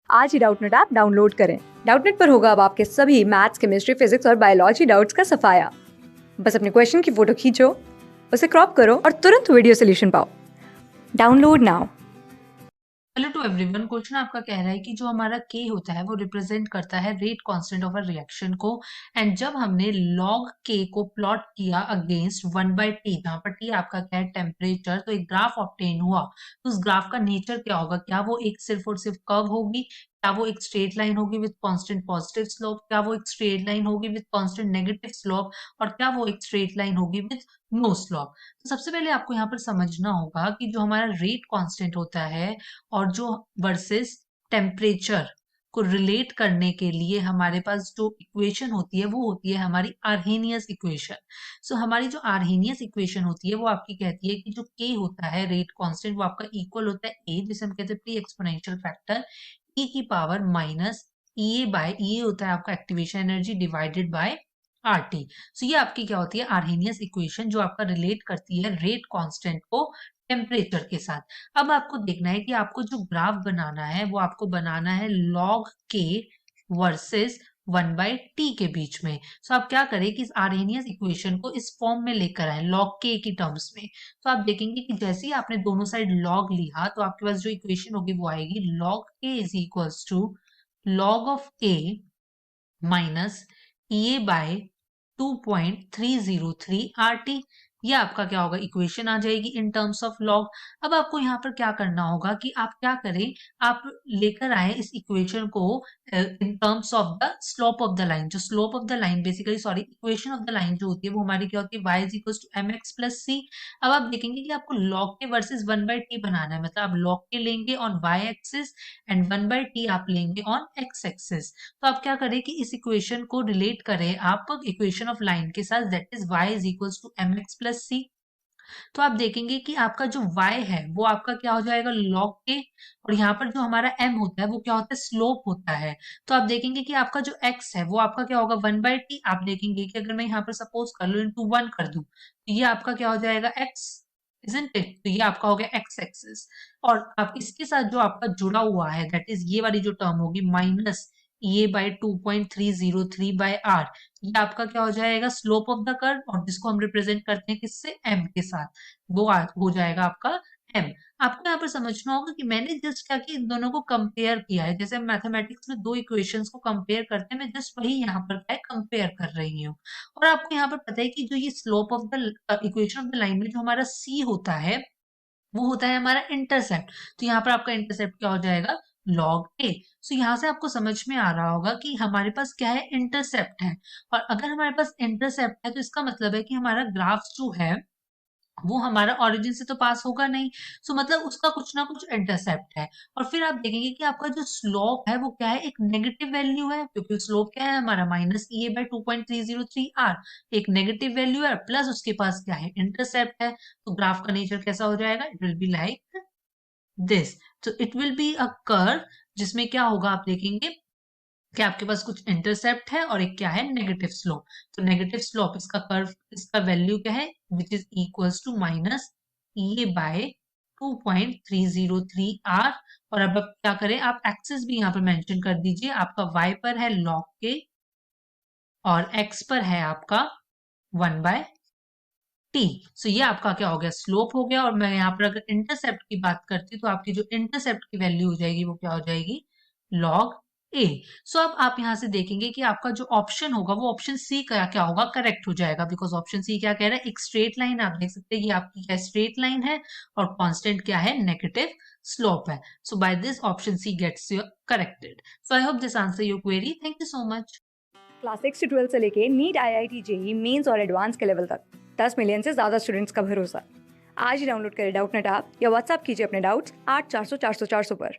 आज ही Doubtnut app download करें। Doubtnut पर होगा अब आपके सभी मैथ्स, केमिस्ट्री, फिजिक्स और बायोलॉजी डाउट्स का सफाया। बस अपने क्वेश्चन की फोटो खींचो, उसे क्रॉप करो और तुरंत वीडियो सोल्यूशन पाओ। Download now. Hello to everyone. Question आपका कह रहा है कि जो हमारा के होता है वो रिप्रेजेंट करता है rate constant of a reaction को। एंड जब हमने लॉग के को प्लॉट किया अगेंस्ट 1/t, जहाँ पर टी आपका क्या है टेम्परेचर, तो एक ग्राफ ऑब्टेन हुआ। तो उस ग्राफ का नेचर क्या होगा? क्या वो एक सिर्फ और सिर्फ कर्व होगी, क्या वो एक स्ट्रेट लाइन होगी विद कांस्टेंट पॉजिटिव स्लोप, क्या वो एक स्ट्रेट लाइन होगी विद कांस्टेंट नेगेटिव स्लोप, और क्या वो एक स्ट्रेट लाइन होगी विद नो स्लोप? तो सबसे पहले आपको यहाँ पर समझना होगा कि जो हमारा रेट कांस्टेंट होता है और जो वर्सेस टेम्परेचर को रिलेट करने के लिए हमारे पास जो इक्वेशन होती है वो होती है हमारी आर्हेनियस इक्वेशन। सो हमारी जो आर्हेनियस इक्वेशन होती है वो आपकी कहती है कि जो के होता है रेट कांस्टेंट वो आपका इक्वल होता है ए, जिसे हम कहते हैं प्री एक्सपोनेंशियल फैक्टर ई की power minus E A by e होता है आपका activation energy divided by R T. So ये आपकी क्या होती है आर्हेनियस इक्वेशन, जो आपका रिलेट करती है रेट कांस्टेंट को टेम्परेचर के साथ। अब आपको देखना है कि आपको जो ग्राफ बनाना है वो आपको बनाना है लॉग के वर्सेस 1/t के बीच में। सो आप क्या करें कि इस आर्हेनियस इक्वेशन को इस फॉर्म में लेकर आए लॉग के की टर्म्स में। तो आप देखेंगे कि जैसे ही आपने दोनों साइड लॉग लिया तो आपके पास जो इक्वेशन होगी वो आएगी log K is equals to log of A minus E A by 2.303 R T. ये आपका क्या होगा इक्वेशन आ जाएगी इन टर्म्स ऑफ लॉग। अब आपको यहाँ पर क्या करना होगा कि आप क्या करें, आप लेकर आए इस इक्वेशन को in terms of the slope of the line. जो slope of the line basically sorry equation of the line जो होती है वो हमारी क्या होती है y is equal to m x plus c. अब आप देखेंगे कि आपको लॉग के वर्सेस 1/t बनाना है, मतलब आप लॉग के लेंगे on y axis and 1/t आप लेंगे ऑन x एक्सिस। तो आप क्या करें कि इस इक्वेशन को रिलेट करें आप इक्वेशन ऑफ लाइन के साथ, that is y is equals to m x plus c. तो आप देखेंगे कि आपका जो y है वो आपका क्या हो जाएगा log के, और यहाँ पर जो हमारा m होता है वो क्या होता है स्लोप होता है। तो आप देखेंगे कि आपका जो x है वो आपका क्या होगा 1/t। आप देखेंगे कि अगर मैं यहाँ पर सपोज कर लूँ इंटू 1 कर दूं तो ये आपका क्या हो जाएगा x, इजंट इट? तो ये आपका हो गया x एक्सिस। और आप इसके साथ जो आपका जुड़ा हुआ है दैट इज ये वाली जो टर्म होगी minus A by 2.303 by R, ये आपका क्या हो जाएगा स्लोप ऑफ द कर्व, और जिसको हम रिप्रेजेंट करते हैं किससे एम के साथ, वो हो जाएगा आपका एम। आपको यहाँ पर समझना होगा कि मैंने जस्ट क्या किया इन दोनों को कंपेयर किया है। जैसे हम मैथमेटिक्स में दो इक्वेशंस को कंपेयर करते हैं, मैं जस्ट वही यहाँ पर क्या है कंपेयर कर रही हूँ। और आपको यहाँ पर पता है कि जो ये slope of the equation of the line में जो हमारा सी होता है वो होता है हमारा इंटरसेप्ट। तो यहाँ पर आपका इंटरसेप्ट क्या हो जाएगा लॉग ए। सो यहाँ से आपको समझ में आ रहा होगा कि हमारे पास क्या है इंटरसेप्ट है। और अगर हमारे पास इंटरसेप्ट है तो इसका मतलब है कि हमारा ग्राफ जो है वो हमारा ओरिजिन से तो पास होगा नहीं। सो मतलब उसका कुछ ना कुछ इंटरसेप्ट है। और फिर आप देखेंगे कि आपका जो स्लोप है वो क्या है एक नेगेटिव वैल्यू है, क्योंकि स्लोप क्या है हमारा minus E A by 2.303 R, एक नेगेटिव वैल्यू है प्लस उसके पास क्या है इंटरसेप्ट है। तो ग्राफ का नेचर कैसा हो जाएगा? It will be like this. तो it will be a curve जिसमें क्या होगा आप देखेंगे कि आपके पास कुछ इंटरसेप्ट है और एक क्या है नेगेटिव स्लोप। तो नेगेटिव स्लोप इसका कर्व इसका वैल्यू क्या है which is equals to minus A by 2.303 R. और अब आप क्या करें, आप एक्सिस भी यहाँ पर मेंशन कर दीजिए। आपका y पर है log के और x पर है आपका 1/t। सो ये आपका क्या हो गया स्लोप हो गया। और मैं यहाँ पर अगर इंटरसेप्ट की बात करती हूँ तो आपकी जो इंटरसेप्ट की वैल्यू हो जाएगी वो क्या हो जाएगी log ए। सो अब आप यहाँ से देखेंगे कि आपका जो ऑप्शन होगा वो ऑप्शन सी का क्या होगा करेक्ट हो जाएगा, बिकॉज ऑप्शन सी क्या कह रहा है एक स्ट्रेट लाइन। आप देख सकते हैं ये आपकी क्या स्ट्रेट लाइन है और कांस्टेंट क्या है नेगेटिव स्लोप है। So by this option C gets your corrected. So I hope this answer your query. Thank you so much. Class 6 से 12 से लेके नीट, IIT, जेई मेंस और एडवांस के लेवल तक 10 मिलियन से ज्यादा स्टूडेंट्स का भरोसा। आज ही डाउनलोड करें डाउटनेट ऐप या व्हाट्सएप कीजिए अपने डाउट्स 8400 400 400 पर।